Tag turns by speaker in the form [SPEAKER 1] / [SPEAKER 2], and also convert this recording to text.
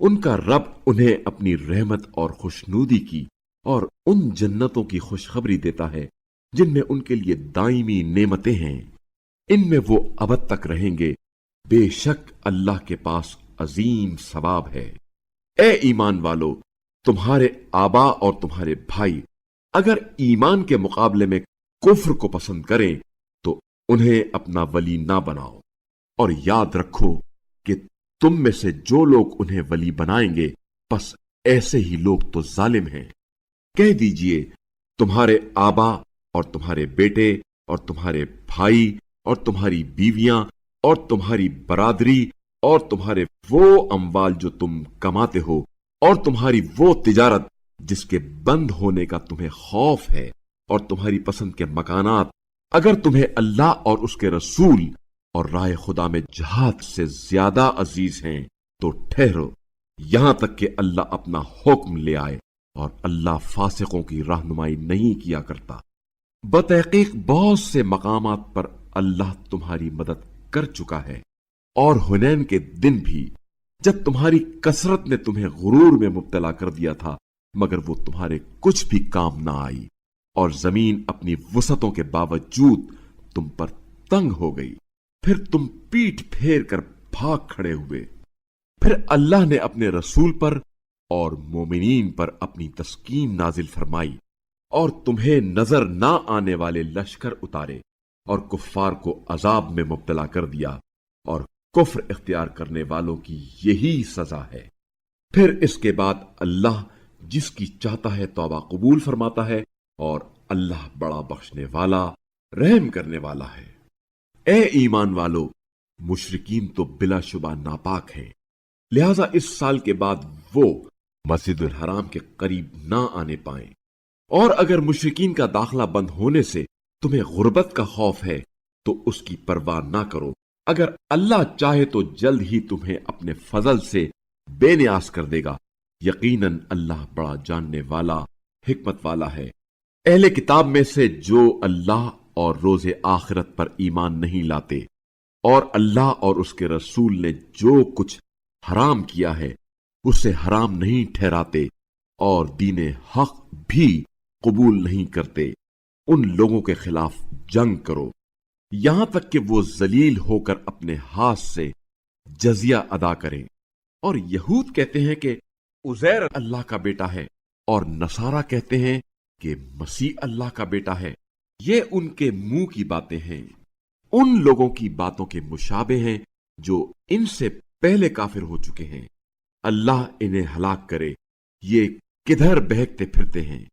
[SPEAKER 1] उनका रब उन्हें अपनी रहमत और खुशनूदी की और उन जन्नतों की खुशखबरी देता है जिनमें उनके लिए दायमी नेमतें हैं। इनमें वो अबद तक रहेंगे। बेशक अल्लाह के पास अजीम सवाब है। ए ईमान वालो, तुम्हारे आबा और तुम्हारे भाई अगर ईमान के मुकाबले में कुफ्र को पसंद करें तो उन्हें अपना वली ना बनाओ, और याद रखो कि तुम में से जो लोग उन्हें वली बनाएंगे बस ऐसे ही लोग तो जालिम हैं। कह दीजिए, तुम्हारे आबा और तुम्हारे बेटे और तुम्हारे भाई और तुम्हारी बीवियां और तुम्हारी बरादरी और तुम्हारे वो अमवाल जो तुम कमाते हो और तुम्हारी वो तिजारत जिसके बंद होने का तुम्हें खौफ है और तुम्हारी पसंद के मकानात, अगर तुम्हें अल्लाह और उसके रसूल और राह खुदा में जहाद से ज्यादा अजीज हैं तो ठहरो यहां तक कि अल्लाह अपना हुक्म ले आए, और अल्लाह फासिकों की रहनुमाई नहीं किया करता। बतहकीक बहुत से मकामात पर अल्लाह तुम्हारी मदद कर चुका है, और हुनैन के दिन भी जब तुम्हारी कसरत ने तुम्हें गुरूर में मुब्तला कर दिया था, मगर वो तुम्हारे कुछ भी काम ना आई, और जमीन अपनी वसतों के बावजूद तुम पर तंग हो गई। फिर तुम पीठ फेर कर भाग खड़े हुए। फिर अल्लाह ने अपने रसूल पर और मोमिनीन पर अपनी तस्कीन नाजिल फरमाई, और तुम्हें नजर ना आने वाले लश्कर उतारे, और कुफ्फार को अजाब में मुब्तला कर दिया, और कुफ्र इख्तियार करने वालों की यही सजा है। फिर इसके बाद अल्लाह जिसकी चाहता है तौबा कबूल फरमाता है, और अल्लाह बड़ा बख्शने वाला रहम करने वाला है। ए ईमान वालो, मुशरिकीन तो बिलाशुबा नापाक हैं, लिहाजा इस साल के बाद वो मस्जिदुल हराम के करीब ना आने पाएं। और अगर मुशरिकीन का दाखिला बंद होने से तुम्हें गुर्बत का खौफ है तो उसकी परवाह ना करो। अगर अल्लाह चाहे तो जल्द ही तुम्हें अपने फजल से बेनियाज कर देगा। यकीनन अल्लाह बड़ा जानने वाला, हिकमत वाला है। अहले किताब में से जो अल्लाह और रोजे आखिरत पर ईमान नहीं लाते और अल्लाह और उसके रसूल ने जो कुछ हराम किया है उसे हराम नहीं ठहराते और दीने हक भी कबूल नहीं करते, उन लोगों के खिलाफ जंग करो यहां तक कि वो जलील होकर अपने हाथ से जजिया अदा करें। और यहूद कहते हैं कि उजैर अल्लाह का बेटा है, और नसारा कहते हैं कि मसीह अल्लाह का बेटा है। ये उनके मुंह की बातें हैं, उन लोगों की बातों के मुशाबे हैं जो इनसे पहले काफिर हो चुके हैं। अल्लाह इन्हें हलाक करे, ये किधर बहकते फिरते हैं।